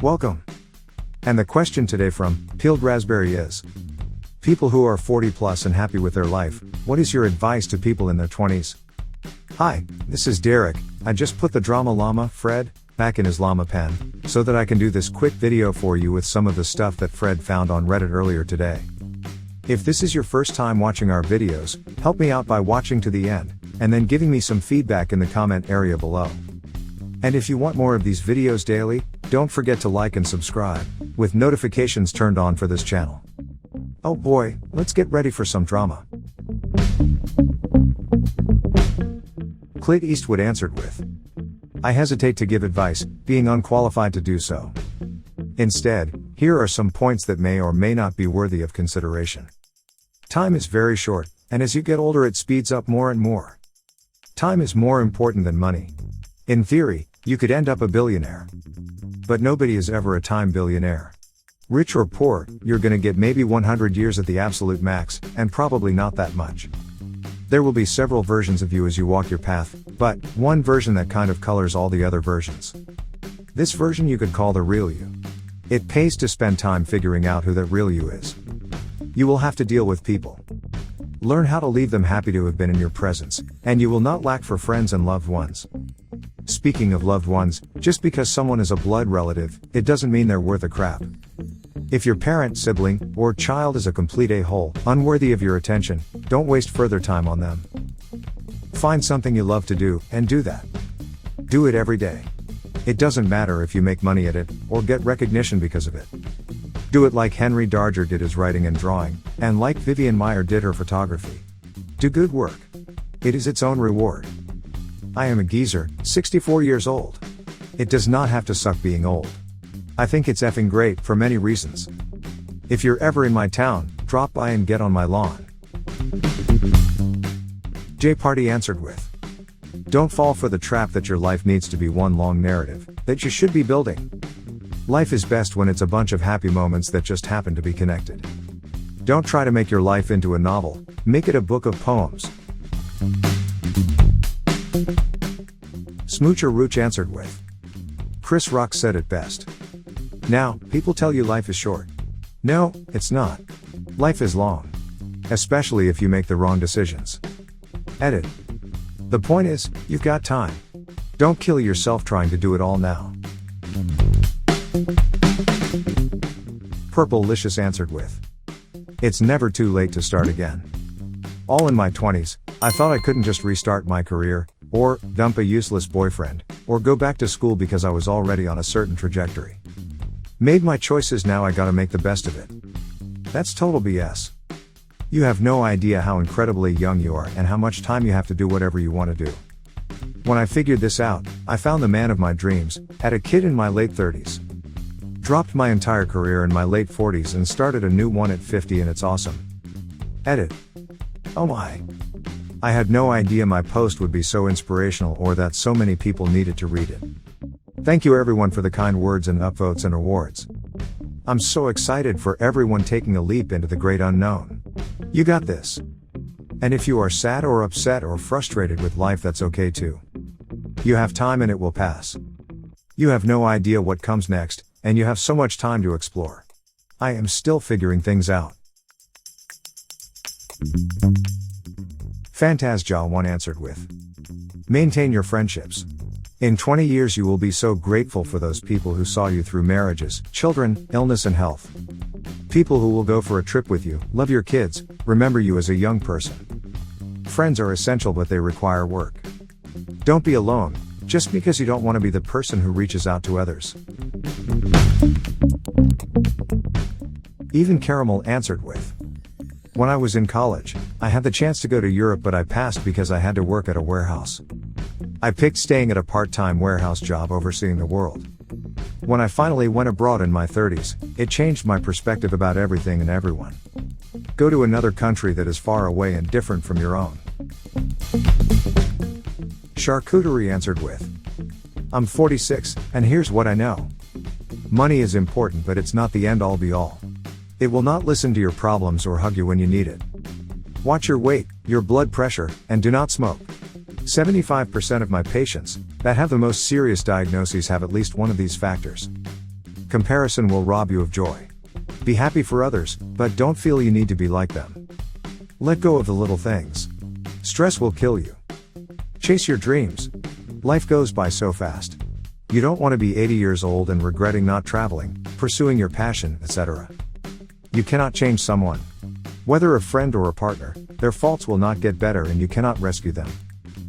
Welcome. And the question today from Peeled Raspberry is: people who are 40 plus and happy with their life, what is your advice to people in their 20s? Hi, this is Derek. I just put the Drama Llama, Fred, back in his llama pen, so that I can do this quick video for you with some of the stuff that Fred found on Reddit earlier today. If this is your first time watching our videos, help me out by watching to the end, and then giving me some feedback in the comment area below. And if you want more of these videos daily, don't forget to like and subscribe, with notifications turned on for this channel. Oh boy, let's get ready for some drama. Clint Eastwood answered with, I hesitate to give advice, being unqualified to do so. Instead, here are some points that may or may not be worthy of consideration. Time is very short, and as you get older it speeds up more and more. Time is more important than money. In theory, you could end up a billionaire. But nobody is ever a time billionaire. Rich or poor, you're gonna get maybe 100 years at the absolute max, and probably not that much. There will be several versions of you as you walk your path, but one version that kind of colors all the other versions. This version you could call the real you. It pays to spend time figuring out who that real you is. You will have to deal with people. Learn how to leave them happy to have been in your presence, and you will not lack for friends and loved ones. Speaking of loved ones, just because someone is a blood relative, it doesn't mean they're worth a crap. If your parent, sibling, or child is a complete a-hole, unworthy of your attention, don't waste further time on them. Find something you love to do, and do that. Do it every day. It doesn't matter if you make money at it, or get recognition because of it. Do it like Henry Darger did his writing and drawing, and like Vivian Maier did her photography. Do good work. It is its own reward. I am a geezer, 64 years old. It does not have to suck being old. I think it's effing great for many reasons. If you're ever in my town, drop by and get on my lawn. Jay Party answered with, don't fall for the trap that your life needs to be one long narrative, that you should be building. Life is best when it's a bunch of happy moments that just happen to be connected. Don't try to make your life into a novel, make it a book of poems. Smoocher Rooch answered with, Chris Rock said it best. Now, people tell you life is short. No, it's not. Life is long. Especially if you make the wrong decisions. Edit. The point is, you've got time. Don't kill yourself trying to do it all now. Purple-licious answered with, it's never too late to start again. All in my 20s, I thought I couldn't just restart my career, or dump a useless boyfriend, or go back to school because I was already on a certain trajectory. Made my choices, now I gotta make the best of it. That's total BS. You have no idea how incredibly young you are and how much time you have to do whatever you want to do. When I figured this out, I found the man of my dreams, had a kid in my late 30s. Dropped my entire career in my late 40s and started a new one at 50, and it's awesome. Edit. Oh my. I had no idea my post would be so inspirational or that so many people needed to read it. Thank you everyone for the kind words and upvotes and awards. I'm so excited for everyone taking a leap into the great unknown. You got this. And if you are sad or upset or frustrated with life, that's okay too. You have time and it will pass. You have no idea what comes next, and you have so much time to explore. I am still figuring things out. Fantasja1 answered with, maintain your friendships. In 20 years you will be so grateful for those people who saw you through marriages, children, illness and health. People who will go for a trip with you, love your kids, remember you as a young person. Friends are essential, but they require work. Don't be alone, just because you don't want to be the person who reaches out to others. Even Caramel answered with, when I was in college, I had the chance to go to Europe, but I passed because I had to work at a warehouse. I picked staying at a part-time warehouse job overseeing the world. When I finally went abroad in my 30s, it changed my perspective about everything and everyone. Go to another country that is far away and different from your own. Charcuterie answered with, I'm 46, and here's what I know. Money is important, but it's not the end-all be-all. It will not listen to your problems or hug you when you need it. Watch your weight, your blood pressure, and do not smoke. 75% of my patients that have the most serious diagnoses have at least one of these factors. Comparison will rob you of joy. Be happy for others, but don't feel you need to be like them. Let go of the little things. Stress will kill you. Chase your dreams. Life goes by so fast. You don't want to be 80 years old and regretting not traveling, pursuing your passion, etc. You cannot change someone. Whether a friend or a partner, their faults will not get better and you cannot rescue them.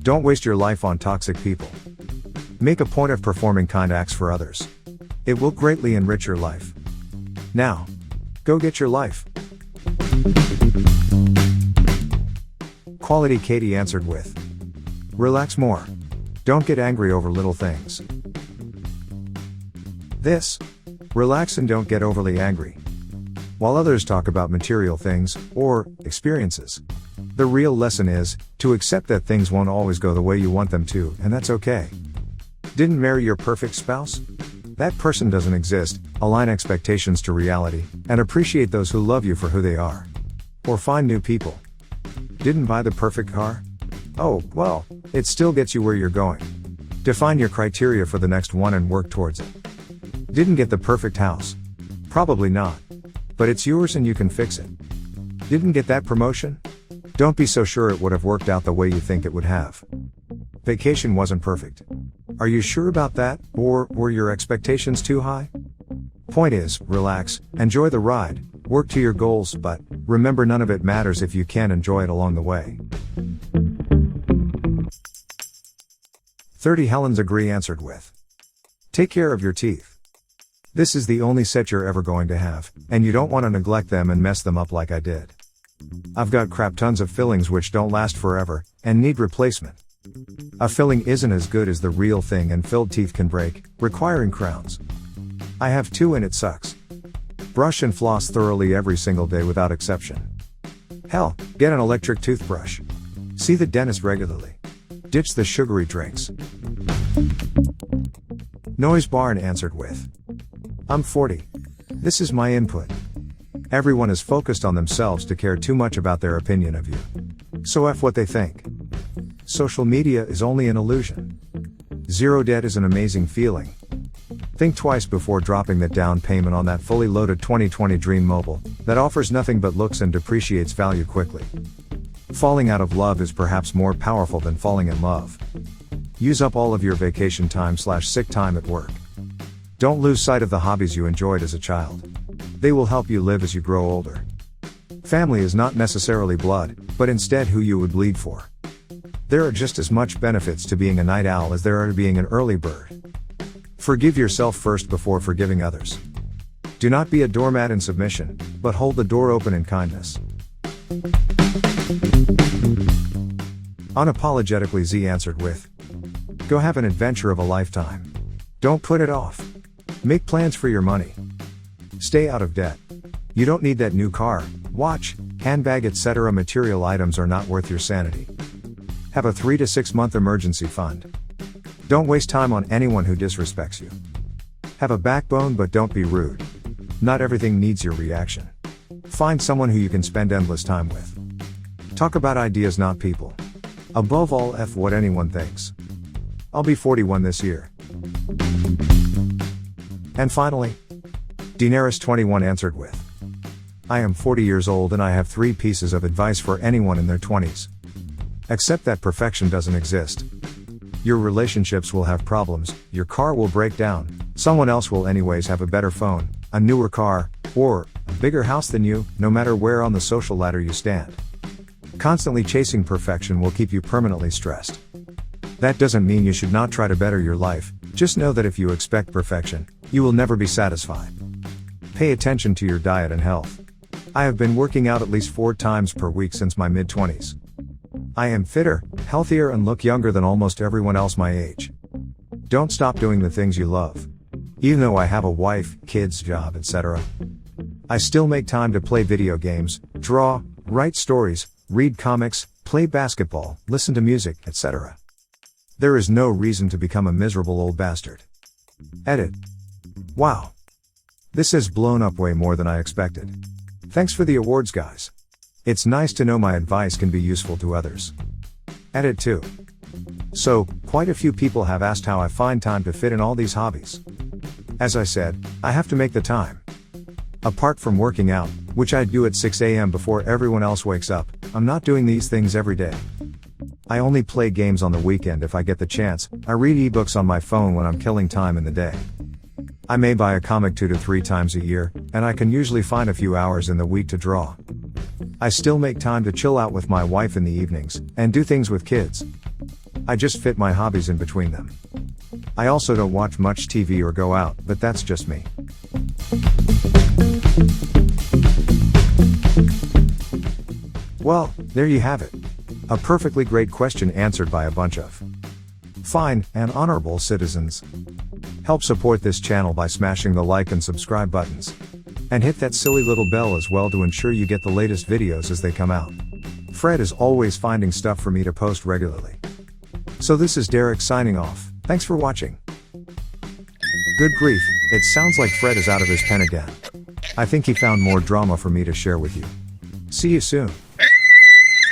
Don't waste your life on toxic people. Make a point of performing kind acts for others. It will greatly enrich your life. Now, go get your life. Quality Katie answered with, relax more. Don't get angry over little things. This, relax and don't get overly angry. While others talk about material things, or experiences, the real lesson is, to accept that things won't always go the way you want them to, and that's okay. Didn't marry your perfect spouse? That person doesn't exist. Align expectations to reality, and appreciate those who love you for who they are. Or find new people. Didn't buy the perfect car? Oh, well, it still gets you where you're going. Define your criteria for the next one and work towards it. Didn't get the perfect house? Probably not. But it's yours and you can fix it. Didn't get that promotion? Don't be so sure it would have worked out the way you think it would have. Vacation wasn't perfect. Are you sure about that, or were your expectations too high? Point is, relax, enjoy the ride, work to your goals, but remember none of it matters if you can't enjoy it along the way. 30 Helens agree answered with, take care of your teeth. This is the only set you're ever going to have, and you don't want to neglect them and mess them up like I did. I've got crap tons of fillings which don't last forever, and need replacement. A filling isn't as good as the real thing and filled teeth can break, requiring crowns. I have 2 and it sucks. Brush and floss thoroughly every single day without exception. Hell, get an electric toothbrush. See the dentist regularly. Ditch the sugary drinks. Noise Barn answered with, I'm 40. This is my input. Everyone is focused on themselves to care too much about their opinion of you. So F what they think. Social media is only an illusion. Zero debt is an amazing feeling. Think twice before dropping that down payment on that fully loaded 2020 Dream Mobile that offers nothing but looks and depreciates value quickly. Falling out of love is perhaps more powerful than falling in love. Use up all of your vacation time/sick time at work. Don't lose sight of the hobbies you enjoyed as a child. They will help you live as you grow older. Family is not necessarily blood, but instead who you would bleed for. There are just as much benefits to being a night owl as there are to being an early bird. Forgive yourself first before forgiving others. Do not be a doormat in submission, but hold the door open in kindness. Unapologetically Z answered with, go have an adventure of a lifetime. Don't put it off. Make plans for your money. Stay out of debt. You don't need that new car, watch, handbag, etc. Material items are not worth your sanity. Have a 3 to 6 month emergency fund. Don't waste time on anyone who disrespects you. Have a backbone but don't be rude. Not everything needs your reaction. Find someone who you can spend endless time with. Talk about ideas, not people. Above all, F what anyone thinks. I'll be 41 this year. And finally, Daenerys21 answered with, I am 40 years old and I have 3 pieces of advice for anyone in their 20s. Accept that perfection doesn't exist. Your relationships will have problems, your car will break down, someone else will anyways have a better phone, a newer car, or a bigger house than you, no matter where on the social ladder you stand. Constantly chasing perfection will keep you permanently stressed. That doesn't mean you should not try to better your life, just know that if you expect perfection, you will never be satisfied. Pay attention to your diet and health. I have been working out at least 4 times per week since my mid-20s. I am fitter, healthier and look younger than almost everyone else my age. Don't stop doing the things you love. Even though I have a wife, kids, job, etc. I still make time to play video games, draw, write stories, read comics, play basketball, listen to music, etc. There is no reason to become a miserable old bastard. Edit. Wow. This has blown up way more than I expected. Thanks for the awards, guys. It's nice to know my advice can be useful to others. Edit 2. So, quite a few people have asked how I find time to fit in all these hobbies. As I said, I have to make the time. Apart from working out, which I do at 6 a.m. before everyone else wakes up, I'm not doing these things every day. I only play games on the weekend if I get the chance. I read ebooks on my phone when I'm killing time in the day. I may buy a comic 2 to 3 times a year, and I can usually find a few hours in the week to draw. I still make time to chill out with my wife in the evenings, and do things with kids. I just fit my hobbies in between them. I also don't watch much TV or go out, but that's just me. Well, there you have it. A perfectly great question answered by a bunch of fine and honorable citizens. Help support this channel by smashing the like and subscribe buttons. And hit that silly little bell as well to ensure you get the latest videos as they come out. Fred is always finding stuff for me to post regularly. So this is Derek signing off. Thanks for watching. Good grief, it sounds like Fred is out of his pen again. I think he found more drama for me to share with you. See you soon.